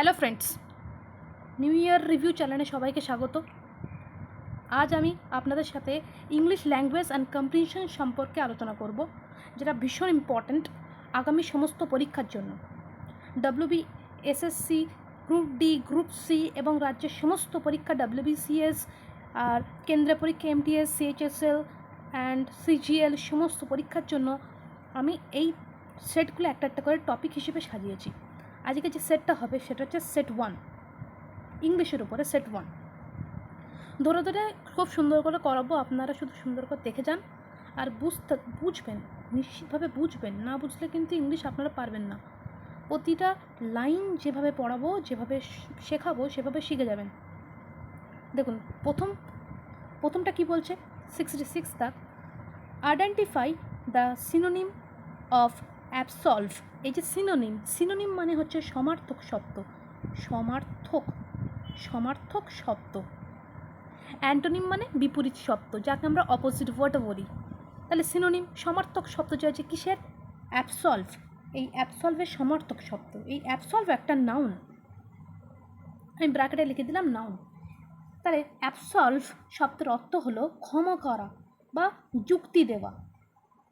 Hello friends, new year review চ্যানেলে সবাইকে স্বাগত। আজ আমি আপনাদের সাথে ইংলিশ ল্যাঙ্গুয়েজ অ্যান্ড কম্প্রিহেনশন সম্পর্কে আলোচনা করব, যেটা ভীষণ ইম্পর্ট্যান্ট আগামী সমস্ত পরীক্ষার জন্য। WB, SSC, group D, group C এবং রাজ্যের সমস্ত পরীক্ষা ডব্লিউবিসিএস আর কেন্দ্রীয় পরীক্ষা এমটিএস, সিএইচএসএল অ্যান্ড সিজিএল সমস্ত পরীক্ষার জন্য আমি এই সেটগুলো একটা একটা করে টপিক হিসেবে সাজিয়েছি। আজকে যে সেটটা হবে সেটা হচ্ছে সেট 1, ইংলিশের উপরে সেট 1। ধরে ধরে খুব সুন্দর করে করাবো, আপনারা শুধু সুন্দর করে দেখে যান আর বুঝবেন, নিশ্চিতভাবে বুঝবেন। না বুঝলে কিন্তু ইংলিশ আপনারা পারবেন না। প্রতিটা লাইন যেভাবে পড়াবো, যেভাবে শেখাবো সেভাবে শিখে যাবেন। দেখুন প্রথমটা কি বলছে, 66 দাগ, আইডেন্টিফাই দ্য সিনোনিম অফ অ্যাবসলভ। এই যে সিনোনিম মানে হচ্ছে সমার্থক শব্দ, সমার্থক শব্দ। অ্যান্টোনিম মানে বিপরীত শব্দ, যাকে আমরা অপোজিট ওয়ার্ডও বলি। তাহলে সিনোনিম সমার্থক শব্দ যে আছে কিসের? অ্যাবসলভ। এই অ্যাবসলভের সমার্থক শব্দ। এই অ্যাবসলভ একটা নাউন, আমি ব্র্যাকেটে লিখে দিলাম নাউন। তাহলে অ্যাবসলভ শব্দের অর্থ হলো ক্ষমা করা বা যুক্তি দেওয়া।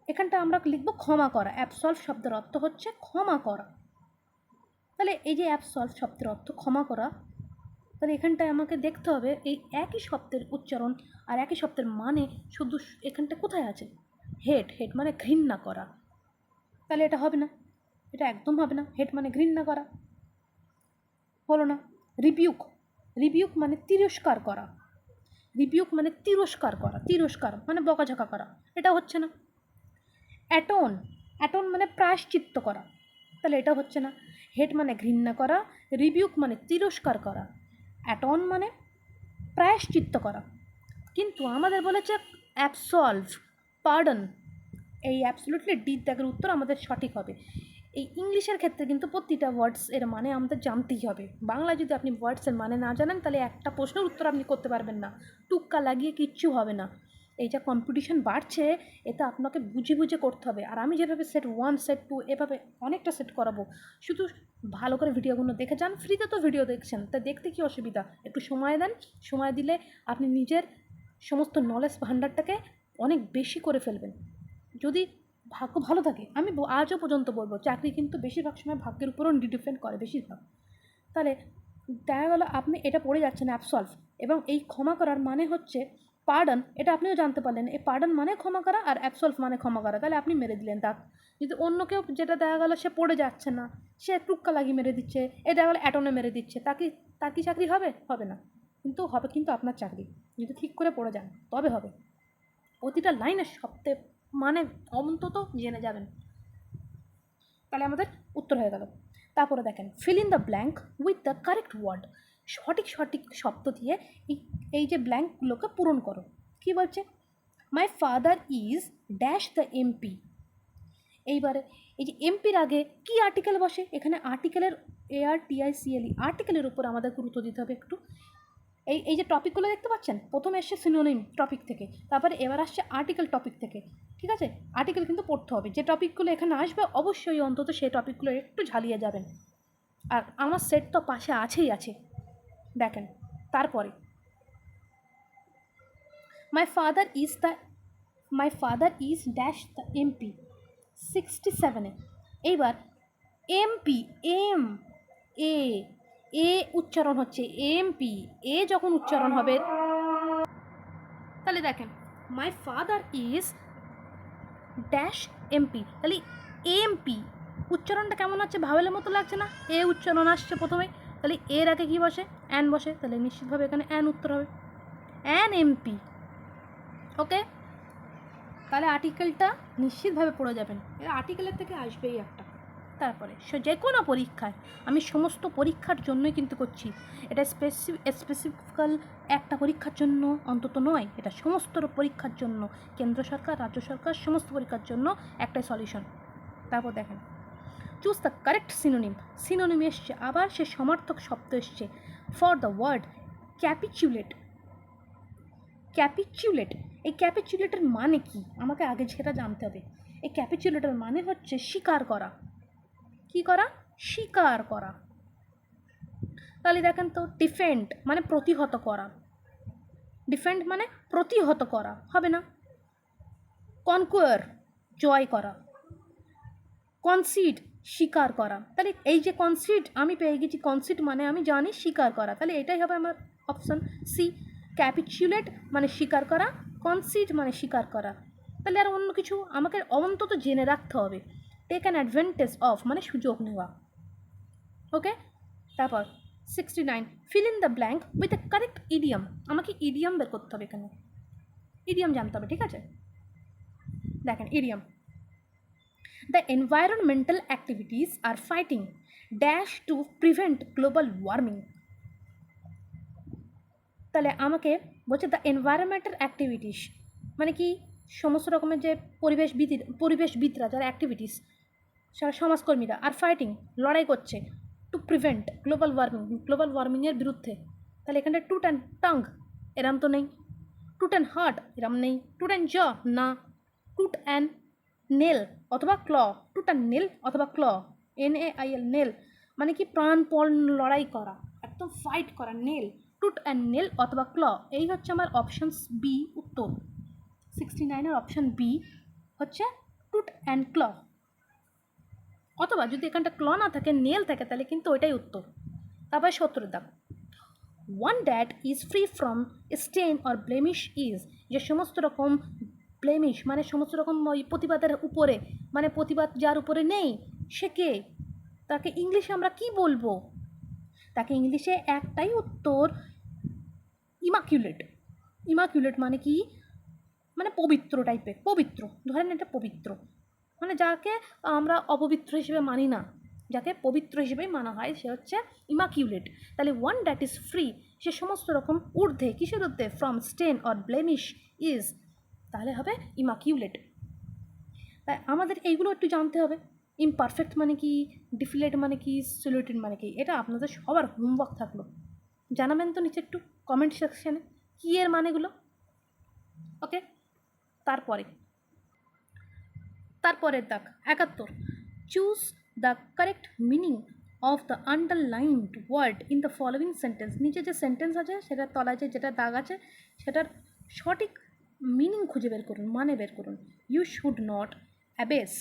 এখানটা আমরা লিখব ক্ষমা করা। অ্যাবসলভ শব্দের অর্থ হচ্ছে ক্ষমা করা। তাহলে এই যে অ্যাবসলভ শব্দের অর্থ ক্ষমা করা, তাহলে এখানটায় আমাকে দেখতে হবে এই একই শব্দের উচ্চারণ আর একই শব্দের মানে শুধু এখানটা কোথায় আছে? হেট মানে ঘৃণা করা। তাহলে এটা হবে না, এটা একদম হবে না। হেট মানে ঘৃণা করা, হলো না। রিবিউক মানে তিরস্কার করা। তিরস্কার মানে বকাঝকা করা, এটা হচ্ছে না। অ্যাটন মানে প্রায়শ্চিত্ত করা, তাহলে এটা হচ্ছে না। হেট মানে ঘৃণা করা, রিবিউক মানে তিরস্কার করা, অ্যাটন মানে প্রায়শ্চিত্ত করা। কিন্তু আমাদের বলেছে অ্যাবসলভ, পার্ডন। এই অ্যাবসলিউটলি ডি দাগের উত্তর আমাদের সঠিক হবে। এই ইংলিশের ক্ষেত্রে কিন্তু প্রতিটা ওয়ার্ডস এর মানে আমাদের জানতেই হবে। বাংলায় যদি আপনি ওয়ার্ডসের মানে না জানেন, তাহলে একটা প্রশ্নের উত্তর আপনি করতে পারবেন না, টুক্কা লাগিয়ে কিচ্ছু হবে না। এই যে কম্পিটিশন বাড়ছে, এটা আপনাকে বুঝে করতে হবে। আর আমি যেভাবে সেট 1, সেট 2 এভাবে অনেকটা সেট করাবো, শুধু ভালো করে ভিডিওগুলো দেখে যান। ফ্রিতে তো ভিডিও দেখছেন, তা দেখতে কি অসুবিধা? একটু সময় দেন, সময় দিলে আপনি নিজের সমস্ত নলেজ ভাণ্ডারটাকে অনেক বেশি করে ফেলবেন, যদি ভাগ্য ভালো থাকে। আমি আজও পর্যন্ত বলবো, চাকরি কিন্তু বেশিরভাগ সময় ভাগ্যের উপরও ডিপেন্ড করে, বেশিরভাগ। তাহলে দেখা গেলো আপনি এটা পড়ে যাচ্ছেন অ্যাবসলভ, এবং এই ক্ষমা করার মানে হচ্ছে পার্ডন। এটা আপনিও জানতে পারলেন, এই পার্ডন মানে ক্ষমা করা আর অ্যাবসলভ মানে ক্ষমা করা। তাহলে আপনি মেরে দিলেন দাগ। যদি অন্য কেউ, যেটা দেখা গেলো সে পড়ে যাচ্ছে না, সে টুক্কা লাগিয়ে মেরে দিচ্ছে, এ দেখা গেলো অ্যাটনে মেরে দিচ্ছে, তার কি চাকরি হবে? হবে না। কিন্তু হবে কিন্তু আপনার চাকরি, যদি ঠিক করে পড়ে যান তবে হবে। প্রতিটা লাইনের শব্দে মানে অন্তত জেনে যাবেন, তাহলে আমাদের উত্তর হয়ে গেল। তারপরে দেখেন, fill in the blank with the correct word. সঠিক শব্দ দিয়ে এই যে ব্ল্যাঙ্কগুলোকে পূরণ করো। কি বলছে? মাই father is dash the MP. এইবারে এই যে এমপির আগে কি আর্টিকেল বসে? এখানে আর্টিকেলের ARTICLE আর্টিকেলের উপর আমাদের গুরুত্ব দিতে হবে একটু। এই যে টপিকগুলো দেখতে পাচ্ছেন, প্রথমে এসছে সিনোনিম টপিক থেকে, তারপরে এবার আসছে আর্টিকেল টপিক থেকে। ঠিক আছে, আর্টিকেল কিন্তু পড়তে হবে। যে টপিকগুলো এখানে আসবে অবশ্যই অন্তত সেই টপিকগুলো একটু ঝালিয়ে যাবেন। আর আমার সেট তো পাশে আছে, দেখেন। তারপরে my father is dash the MP 67-এ। এইবার এমপি, এ উচ্চারণ হচ্ছে এমপি। এ যখন উচ্চারণ হবে, তাহলে দেখেন, মাই ফাদার ইজ ড্যাশ এমপি, তাহলে এমপি উচ্চারণটা কেমন হচ্ছে? ভাওয়েলের মতো লাগছে না? এ উচ্চারণ আসছে প্রথমে, তাহলে এর আগে কী বসে? অ্যান বসে, তাহলে নিশ্চিতভাবে এখানে অ্যান উত্তর হবে, অ্যান এমপি। ওকে, তাহলে আর্টিকেলটা নিশ্চিতভাবে পড়ে যাবেন, এর আর্টিকেলের থেকে আসবেই একটা। তারপরে যে কোনো পরীক্ষায়, আমি সমস্ত পরীক্ষার জন্যই কিন্তু করছি, এটা স্পেসিফিক্যাল একটা পরীক্ষার জন্য অন্তত নয়, এটা সমস্ত পরীক্ষার জন্য, কেন্দ্র সরকার, রাজ্য সরকার, সমস্ত পরীক্ষার জন্য একটাই সলিউশন। তারপর দেখেন, চুজ দ্য কারেক্ট সিনোনিম এসছে, আবার সে সমার্থক শব্দ এসছে ফর দ্য ওয়ার্ড ক্যাপিচুলেট। এই ক্যাপিচুলেটের মানে কি আমাকে আগে সেটা জানতে হবে। এই ক্যাপিচুলেটের মানে হচ্ছে স্বীকার করা। কি করা? স্বীকার করা। তাহলে দেখেন তো, ডিফেন্ড মানে প্রতিহত করা, ডিফেন্ড মানে প্রতিহত করা হবে না। কনকুয়ার জয় করা, কনসিড স্বীকার করা। তাহলে এই যে কনসিড আমি পেয়ে গেছি, কনসিড মানে আমি জানি স্বীকার করা, তাহলে এটাই হবে আমার অপশান সি। ক্যাপিচুলেট মানে স্বীকার করা, কনসিড মানে স্বীকার করা। তাহলে আর অন্য কিছু আমাকে অন্তত জেনে রাখতে হবে। টেক অ্যান অ্যাডভান্টেজ অফ মানে সুযোগ নেওয়া। ওকে, তারপর 69, feel in the blank with the correct idiom. আমাকে ইডিয়াম বের করতে হবে এখানে, ইডিয়াম জানতে হবে, ঠিক আছে? দেখেন idiom, the environmental activities are fighting dash to prevent global warming। তাহলে আমাকে বলছে দ্য এনভায়রনমেন্টাল অ্যাক্টিভিটিস মানে কি, সমস্ত রকমের যে পরিবেশবিদরা যারা অ্যাক্টিভিটিস, যারা সমাজকর্মীরা, আর ফাইটিং লড়াই করছে, টু প্রিভেন্ট গ্লোবাল ওয়ার্মিংয়ের বিরুদ্ধে। তাহলে এখানটা টুট অ্যান্ড টাং এরম তো নেই, টুট অ্যান্ড হার্ট এরম নেই, টুট অ্যান্ড জ না, টুট অ্যান্ড নেল অথবা ক্ল, টুট অ্যান্ড নেল অথবা ক্ল, NAIL নেল মানে কি প্রাণপণ লড়াই করা, একদম ফাইট করা, নেল, টুট অ্যান্ড নেল অথবা ক্ল। এই হচ্ছে আমার অপশান বি উত্তর। 69-এর অপশান বি হচ্ছে টুট অ্যান্ড ক্ল, অথবা যদি এখানটা ক্ল না থাকে, নেল থাকে, তাহলে কিন্তু ওইটাই উত্তর। তারপরে 70 দাগ, one that is free from stain or blemish is, যে সমস্ত রকম ব্লেমিশ মানে সমস্ত রকম ওই প্রতিবাদের উপরে, মানে প্রতিবাদ যার উপরে নেই সে কে, তাকে ইংলিশে আমরা কি বলবো? তাকে ইংলিশে একটাই উত্তর, ইমাকিউলেট। ইমাকিউলেট মানে কি, মানে পবিত্র টাইপের, পবিত্র, ধরেন এটা পবিত্র, মানে যাকে আমরা অপবিত্র হিসেবে মানি না, যাকে পবিত্র হিসেবেই মানা হয়, সে হচ্ছে ইমাকিউলেট। তাহলে ওয়ান দ্যাট ইজ ফ্রি, সে সমস্ত রকম ঊর্ধ্বে, কিসের ঊর্ধ্বে? From stain or blemish is, তাহলে হবে ইমাকিউলেট। তাই আমাদের এইগুলো একটু জানতে হবে। ইমপারফেক্ট মানে কি, ডিফিলেট মানে কি, সলিউটেড মানে কি, এটা আপনাদের সবার হোমওয়ার্ক থাকলো। জানাবেন তো নিচে একটু কমেন্ট সেকশানে কী এর মানেগুলো। ওকে, তারপরের দাগ 71, choose the correct meaning of the underlined word in the following sentence. নিচে যে সেন্টেন্স আছে সেটার তলায় যেটা দাগ আছে সেটার সঠিক মিনিং খুঁজে বের করুন, মানে বের করুন। ইউ শুড নট অ্যাবেস,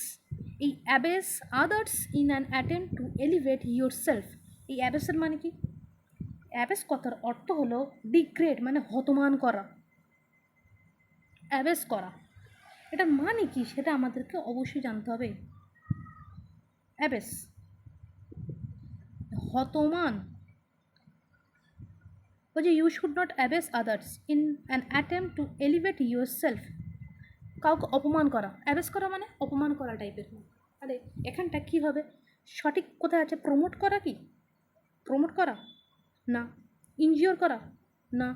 এই abbess others in an attempt to elevate your self. এই অ্যাবেসের মানে কি? অ্যাবেস কথার অর্থ হলো ডিগ্রেড মানে হতমান করা, অ্যাবেস করা। এটার মানে কি সেটা আমাদেরকে অবশ্যই জানতে হবে। অ্যাবেস হতমান, বলছে you should not abase others in an attempt to elevate yourself. কাউকে অপমান করা, অ্যাবেস করা মানে অপমান করা টাইপের। তাহলে এখানটা কী হবে, সঠিক কোথায় আছে? প্রমোট করা, কি প্রমোট করা না, ইনজিওর করা না,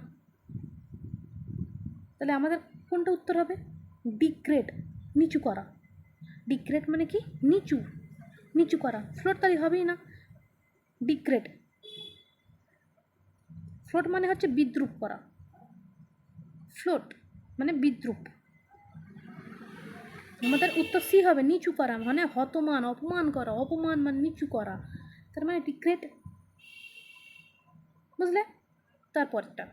তাহলে আমাদের কোনটা উত্তর হবে? ডিগ্রেড, নিচু করা। ডিগ্রেড মানে কি? নিচু, নিচু করা। ফ্লোট তাহলে হবেই না, ডিগ্রেড। ফ্লোট মানে হচ্ছে বিদ্রুপ করা, ফ্লোট মানে বিদ্রুপ। আমাদের উত্তর সি হবে, নিচু করা মানে হতমান, অপমান করা, অপমান মানে নিচু করা, তার মানে ডিগ্রেড। বুঝলে? তারপরটা,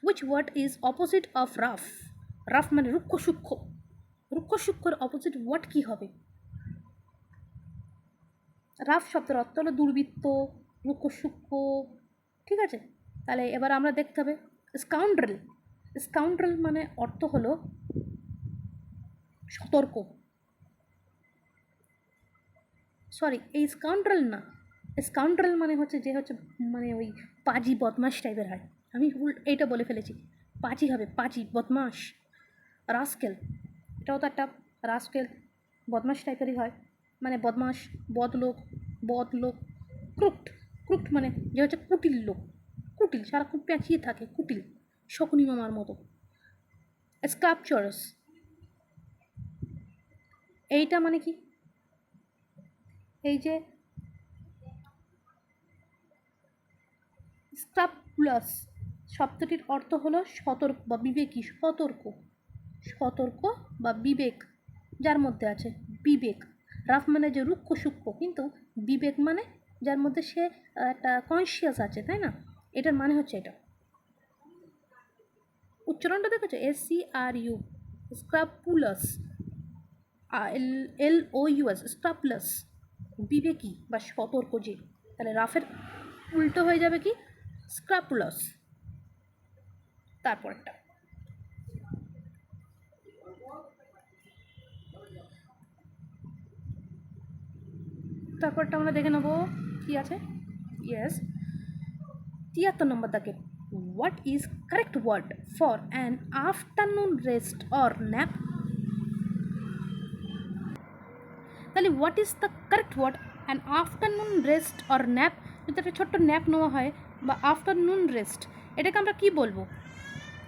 which word is opposite of rough? Rough মানে রুক্ষ সূক্ষ্ম, রুক্ষ সূক্ষ্মর অপোজিট ওয়ার্ড কী হবে? রাফ শব্দের অর্থ হলো দুর্বৃত্ত, রুক্ষ সূক্ষ্ম, ঠিক আছে? তাহলে এবার আমরা দেখতে হবে স্কাউন্ড্রেল। স্কাউন্ড্রেল মানে অর্থ হলো সতর্ক, সরি এই স্কাউন্ড্রেল না, স্কাউন্ড্রেল মানে হচ্ছে যে হচ্ছে মানে ওই পাজি বদমাশ টাইপের হয়, আমি এইটা বলে ফেলেছি, পাজি হবে, পাজি বদমাশ। রাস্কেল, এটাও তো একটা রাস্কেল, বদমাশ টাইপেরই হয়, মানে বদমাশ, বদলোক। ক্রুক্ট, ক্রুক্ট মানে যে হচ্ছে কুটিল লোক, কুটিল, সারাক্ষণ পেঁচিয়ে থাকে, কুটিল, শকুনি মামার মতো। স্কাল্পচারস, এইটা মানে কি? এই যে স্ক্রাপুলাস শব্দটির অর্থ হলো সতর্ক বা বিবেকী, সতর্ক বা বিবেক, যার মধ্যে আছে বিবেক। রাফ মানে যে রুক্ষ সূক্ষ্ম, কিন্তু বিবেক মানে যার মধ্যে সে একটা কনসিয়াস আছে, তাই না? এটার মানে হচ্ছে এটা। উচ্চারণটা দেখেছো, SCRU, স্ক্রাপুলাস, LOUS, স্ক্রাপুলাস, বিবেকী বা সতর্ক যে। তাহলে রাফের উল্টো হয়ে যাবে কি? স্ক্রাপুলাস। তারপরটা আমরা দেখে নেবো কি আছে। ইয়েস, 73 নম্বর দাগে, what is correct word for an afternoon rest or nap? তাহলে what is the correct word an afternoon rest or nap? যদি একটা ছোট্ট ন্যাপ নেওয়া হয় বা আফটারনুন রেস্ট, এটাকে আমরা কি বলবো?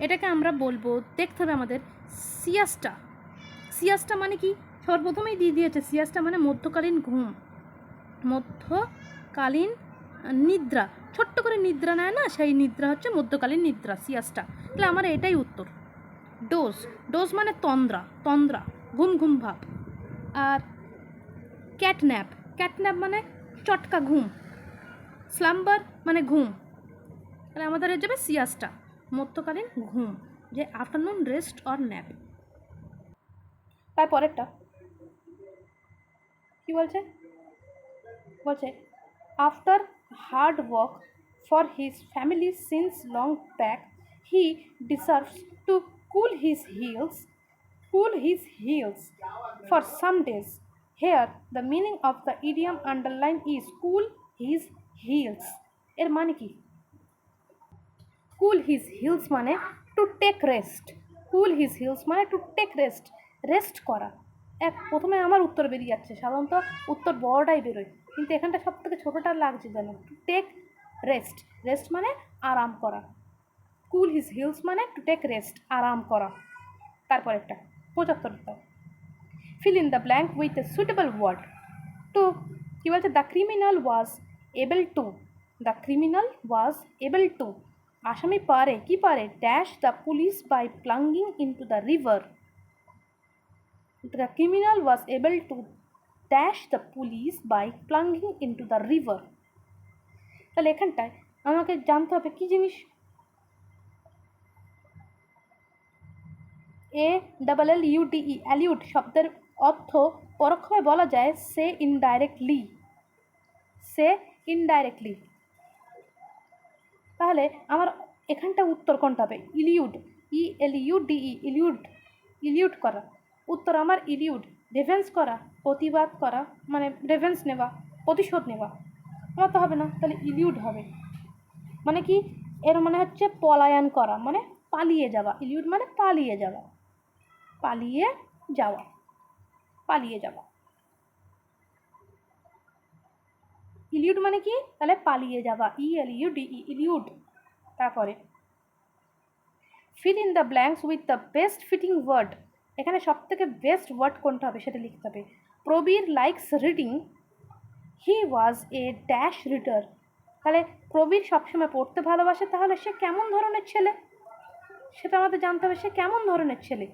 এটাকে আমরা বলবো, দেখতে হবে আমাদের, সিয়াস্টা। সিয়াস্টা মানে কি? সর্বপ্রথমেই দিয়ে দিয়েছে, সিয়াস্টা মানে মধ্যকালীন ঘুম, মধ্যকালীন নিদ্রা। ছোট্ট করে নিদ্রা নেয় না, সেই নিদ্রা হচ্ছে মধ্যকালীন নিদ্রা, সিয়াস্টা। তাহলে আমার এটাই উত্তর। ডোজ, ডোজ মানে তন্দ্রা, তন্দ্রা, ঘুম ঘুম ভাব। আর ক্যাটন্যাপ, ক্যাটন্যাপ মানে চটকা ঘুম। স্লাম্বার মানে ঘুম। তাহলে আমাদের হয়ে যাবে সিয়াস্টা, মধ্যকালীন ঘুম, যে আফটারনুন রেস্ট অর ন্যাপ। তারপরেরটা কি বলছে? বলছে after hard work for his family since long back, he deserves to cool his heels, cool his heels for some days. Here the meaning of the idiom underline is cool his heels. এর মানে কি? Cool his heels মানে to take rest. Cool his heels মানে to take rest, rest করা। প্রথমে আমার উত্তর বেরিয়ে যাচ্ছে, সাধারণত উত্তর বড়টাই বেরোয়, কিন্তু এখানটা সব থেকে ছোটোটা লাগছে যেন। টু টেক রেস্ট, রেস্ট মানে আরাম করা। কুল হিজ হিলস মানে টু টেক রেস্ট, আরাম করা। তারপর একটা 75টা, fill in the blank with a suitable word. তো কী বলছে? The criminal was able to, the criminal was able to, আসামি পারে, কি পারে? Dash the police by plunging into the river. The criminal was able to dash the police by plunging into the river. তাহলে এখানটায় আমাকে জানতে হবে কী জিনিস? ALLUDE, অ্যালিউড শব্দের অর্থ পরোক্ষভাবে বলা যায় সে ইনডাইরেক্টলি, সে ইনডাইরেক্টলি। তাহলে আমার এখানটা উত্তর কোনটা হবে? ইলিউড, ELUDE, ইলিউড, ইলিউড করা। উত্তর আমার ইলিউড। রেভেন্স করা, প্রতিবাদ করা, মানে রেভেন্স নেওয়া, প্রতিশোধ নেওয়া। আমার তো হবে না, তাহলে ইলিউড হবে। মানে কি? এর মানে হচ্ছে পলায়ন করা, মানে পালিয়ে যাওয়া। ইলিউড মানে পালিয়ে যাওয়া, পালিয়ে যাওয়া, পালিয়ে যাওয়া। ইলিউড মানে কি? তাহলে পালিয়ে যাওয়া, ELUDE, ইলিউড। তারপরে fill in the blanks with the best fitting word. এখানে সব থেকে বেস্ট ওয়ার্ড কোনটা হবে সেটা লিখতে হবে। Prabir likes reading, he was a dash reader. তাহলে প্রবীর সবসময় পড়তে ভালোবাসে, তাহলে সে কেমন ধরনের ছেলে সেটা আমাদের জানতে হবে, সে কেমন ধরনের ছেলে।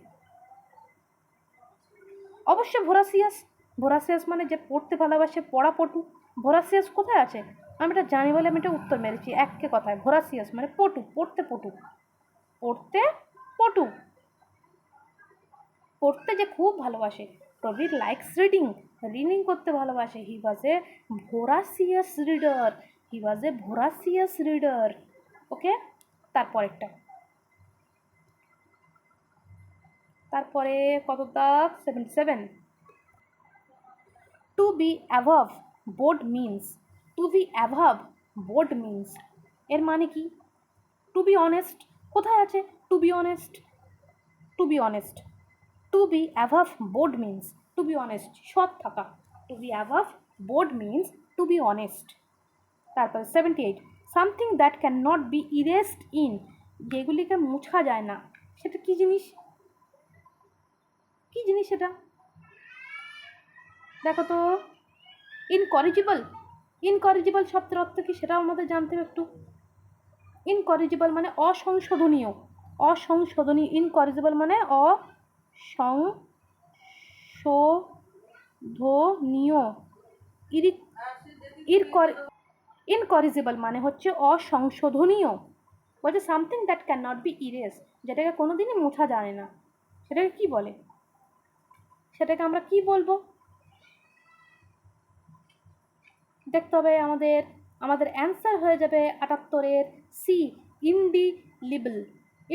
অবশ্য ভোরাসিয়াস, ভোরাসিয়াস মানে যে পড়তে ভালোবাসে, পড়াপটু। ভোরাসিয়াস কোথায় আছে? আমি এটা জানি বলে আমি এটা উত্তর মেরেছি একে কথায়। ভোরাসিয়াস মানে পটু, পড়তে পটু, পড়তে পটু, পড়তে যে খুব ভালোবাসে। প্রবীর লাইকস রিডিং, রিডিং করতে ভালোবাসে। হি ওয়াজ এ ভোরাসিয়াস রিডার, হি ওয়াজ এ ভোরাসিয়াস রিডার। ওকে, তারপরেরটা, তারপরে কত দাগ? 77। To be above board means, to be above board means এর মানে কি? টু বি অনেস্ট কোথায় আছে? To be honest, to be honest, to be above board means to be honest, সৎ থাকা। To be above board means to be honest. তারপর 78, something that can not be erased in, যেগুলিকে মুছা যায় না, সেটা কী জিনিস? কী জিনিস সেটা? দেখো তো, ইনকরিজিবল। ইনকরিজিবল শব্দের অর্থ কি সেটাও আমাদের জানতে হবে একটু। ইনকরিজিবল মানে অসংশোধনীয়, অসংশোধনীয়। ইনকরিজিবল মানে অসংশোধনীয়। ইনকরিজিবল মানে হচ্ছে অসংশোধনীয়, বলছে something that can not be erase, যেটাকে কোনো দিনই মোছা যায় না, সেটাকে কি বলে, সেটাকে আমরা কি বলবো দেখতে হবে আমাদের। আমাদের অ্যান্সার হয়ে যাবে 78-এর সি, ইন্ডিলিবল।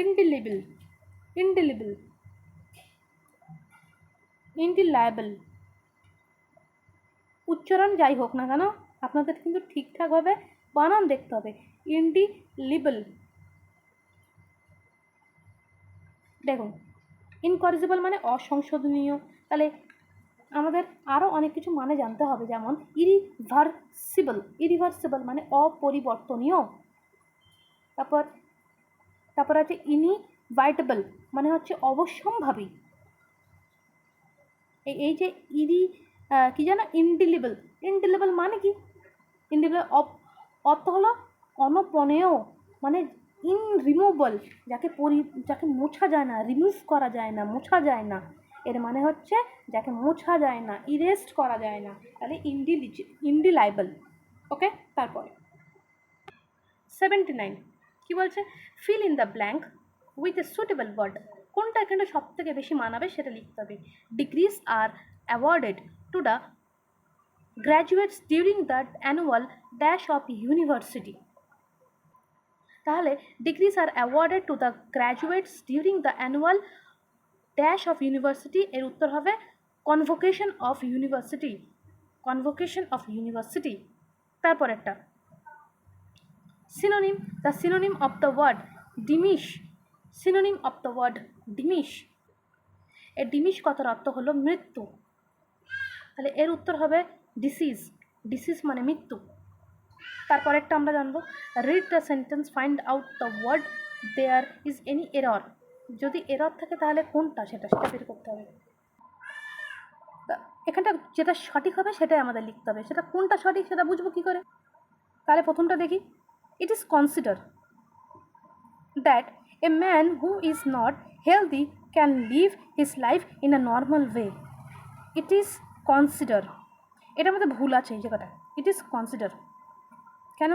ইন্ডিলিবল ইন্ডিলিবল ইন্ডিলায়েবল। উচ্চারণ যাই হোক না কেন আপনাদের কিন্তু ঠিকঠাকভাবে বানান দেখতে হবে। ইন্ডিলিবল, দেখুন ইনকরিজিবল মানে অসংশোধনীয়, তাহলে আমাদের আরও অনেক কিছু মানে জানতে হবে, যেমন ইরিভার্সিবল। ইরিভার্সিবল মানে অপরিবর্তনীয়। তারপর তারপর আছে ইনইভাইটেবল মানে হচ্ছে অবশ্যম্ভাবী। এই যে কি জানো ইনডিলিবল। ইনডিলিবল মানে কি? ইনডিলিবল অর্থ হলো অনপনেয়, মানে ইনরিমুভেবল, যাকে মোছা যায় না, রিমুভ করা যায় না, মোছা যায় না, এর মানে হচ্ছে যাকে মোছা যায় না, ইরেস্ট করা যায় না, তাহলে ইনডিলায়েবল। ওকে, তারপরে 79 কি বলছে, fill in the blank with a suitable word. কোনটা এখানে সব থেকে বেশি মানাবে সেটা লিখতে হবে। Degrees are awarded to the graduates during the annual dash of university. তাহলে degrees are awarded to the graduates during the annual dash of university, এর উত্তর হবে convocation of university. Convocation of university. তারপর একটা synonym, the synonym of the word diminish, synonym of the word diminish, এর ডিমিশ কথার অর্থ হলো মৃত্যু, তাহলে এর উত্তর হবে ডিসিজ। ডিসিজ মানে মৃত্যু। তারপর একটা আমরা জানবো, read the sentence, find out the word there is any error. যদি এরর থাকে তাহলে কোনটা সেটা বের করতে হবে। এখানটা যেটা সঠিক হবে সেটাই আমাদের লিখতে হবে, সেটা কোনটা সঠিক সেটা বুঝবো কী করে। তাহলে প্রথমটা দেখি, it is considered that a man who is not healthy can live his life in a normal way. It is considered, এটার মধ্যে ভুল আছে এই জায়গাটা। It is considered কেন,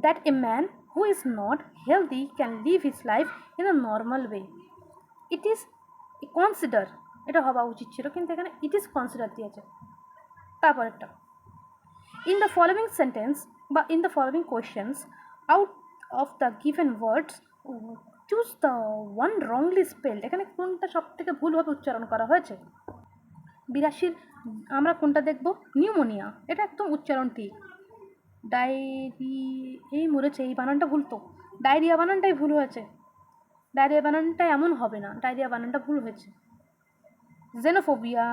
that a man who is not healthy can live his life in a normal way. It is consider, এটা হওয়া উচিত ছিল কিন্তু এখানে it is considered দিয়েছে। তারপর একটা, in the following sentence বা in the following questions, out of the given words choose the one wrongly spelled। এখানে কোনটা সব থেকে ভুলভাবে উচ্চারণ করা হয়েছে। 82 আমরা কোনটা দেখব, নিউমোনিয়া, এটা একদম উচ্চারণ ঠিক। ডায়রি, এই মরেছে, এই বানানটা ভুল তো, ডায়রিয়া বানানটাই ভুল হয়েছে। ডায়রিয়া বানানটা এমন হবে না, ডায়রিয়া বানানটা ভুল হয়েছে। জেনোফোবিয়া,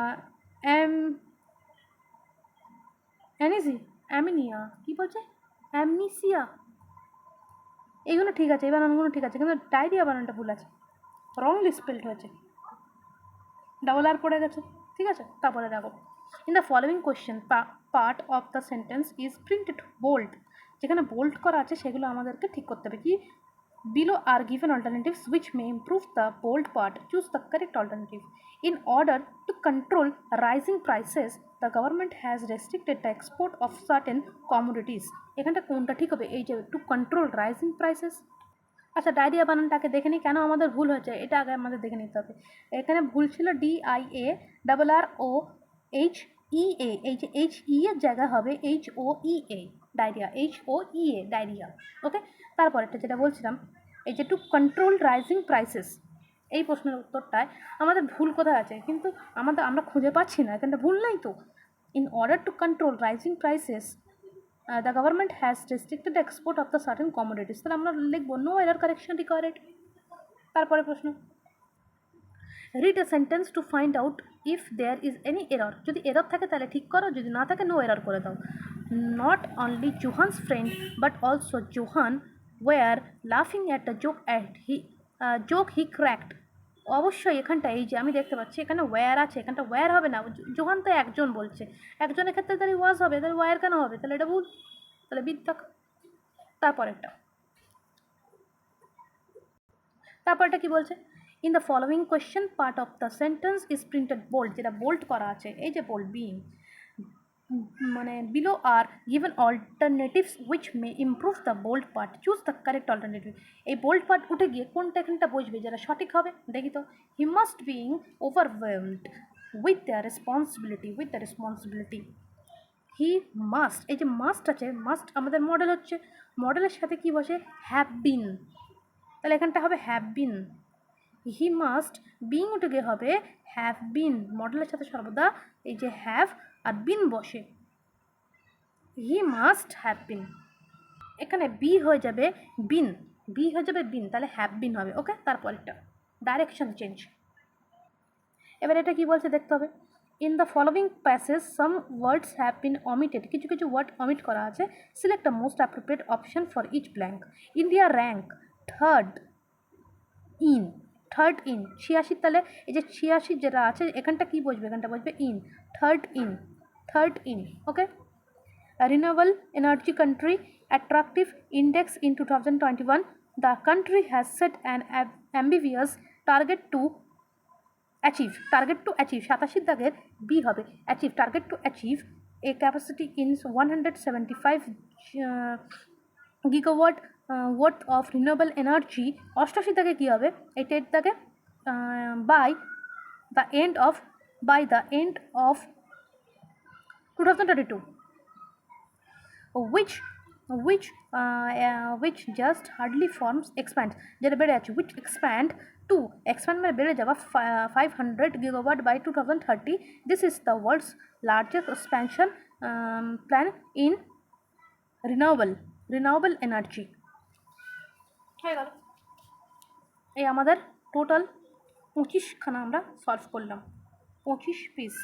অ্যামিনিয়া, কী বলছে, অ্যামনিসিয়া, এইগুলো ঠিক আছে, এই বানানগুলো ঠিক আছে, কিন্তু ডায়রিয়া বানানটা ভুল আছে, রংলি স্পেলড হয়েছে, ডাবল আর পড়ে গেছে। ঠিক আছে, তারপরে দেখো, in the following question part of the sentence is printed bold. যেখানে বোল্ড করা আছে সেগুলো আমাদেরকে ঠিক করতে হবে। কি, below are given alternatives which may improve the bold part, choose the correct alternative. In order to control rising prices the government has restricted the export of certain commodities. এখানটা কোনটা ঠিক হবে, এই যে টু কন্ট্রোল রাইজিং প্রাইসেস। আচ্ছা, diarrhoea বানানটাকে দেখে নিই কেন আমাদের ভুল হয়েছে, এটা আগে আমাদের দেখে নিতে হবে। এখানে ভুল ছিল DIARROHEA, এই যে HE এর জায়গা হবে HOEA, ডায়রিয়া, HOEA ডায়রিয়া। ওকে, তারপরেরটা যেটা বলছিলাম, এই যে টু কন্ট্রোল রাইজিং প্রাইসেস, এই প্রশ্নের উত্তরটায় আমাদের ভুল কোথায় আছে, কিন্তু আমরা খুঁজে পাচ্ছি না, এখানটা ভুল নেই তো। In order to control rising prices the government has restricted the export of the certain commodities, তাহলে আমরা লিখবো নো এরর কারেকশন রিকোয়ার্ড। তারপরে প্রশ্ন, read a sentence to find out if there is any error. যদি error থাকে তাহলে ঠিক করো, যদি না থাকে নো এরর করে দাও। Not only Johan's friend but also Johan were লাফিং at the joke he cracked. অবশ্যই এখানটা এই যে আমি দেখতে পাচ্ছি এখানে ওয়্যার আছে, এখানটা ওয়্যার হবে না, জোহান তো একজন বলছে, একজনের ক্ষেত্রে তাহলে ওয়াজ হবে, তাহলে ওয়্যার কেন হবে, তাহলে এটা ভুল, তাহলে বিদ্যাক। তারপরটা কি বলছে, in the following question part of the sentence is printed bold, যেটা বোল্ড করা আছে, এই যে বোল্ড বিং মানে below are given alternatives which may improve the bold part, choose the correct alternative. এই বোল্ড পার্ট উঠে গিয়ে কোনটা এখানটা বসবে যেটা সঠিক হবে দেখি তো। He must being overwhelmed with the responsibility. He must, এই যে মাস্ট আছে, মাস্ট আমাদের মডেল হচ্ছে, মডেলের সাথে কি বসে, হ্যাভ বিন, তাহলে এখানটা হবে have been. He must being উঠে গিয়ে হবে হ্যাভ বিন, মডেলের সাথে সর্বদা এই যে হ্যাভ আর বিন বসে, হি মাস্ট হ্যাভ বিন। এখানে বি হয়ে যাবে বিন, বি হয়ে যাবে বিন, তাহলে হ্যাভ বিন হবে। ওকে, তারপরেরটা ডাইরেকশন চেঞ্জ। এবার এটা কি বলছে দেখতে হবে। In the following passage some words have been omitted, কিছু কিছু ওয়ার্ড অমিট করা আছে। Select the most appropriate option for each blank. India rank third in, third in 86, তাহলে এই যে 86 যেটা আছে এখানটা কি বসবে, এখানটা বসবে in, third in, third in. Okay, renewable energy country attractive index in 2021, the country has set an ambitious target to achieve, 87 দাগের বি হবে achieve, target to achieve a capacity in 175 gigawatt worth of renewable energy. 88 দাগে কী হবে, 88 দাগে by the end of 2022, which just hardly forms expand, যেটা বেড়ে আছে, which expand মানে বেড়ে যাওয়া 500 gigawatt by 2030. This is the world's largest expansion plan in renewable energy. হয়ে গেল, এই আমাদের টোটাল 25খানা আমরা সলভ করলাম, 25 পিস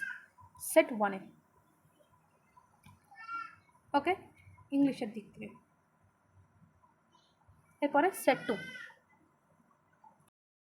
সেট 1-এ। ওকে, ইংলিশের দিক থেকে। এরপরে সেট 2।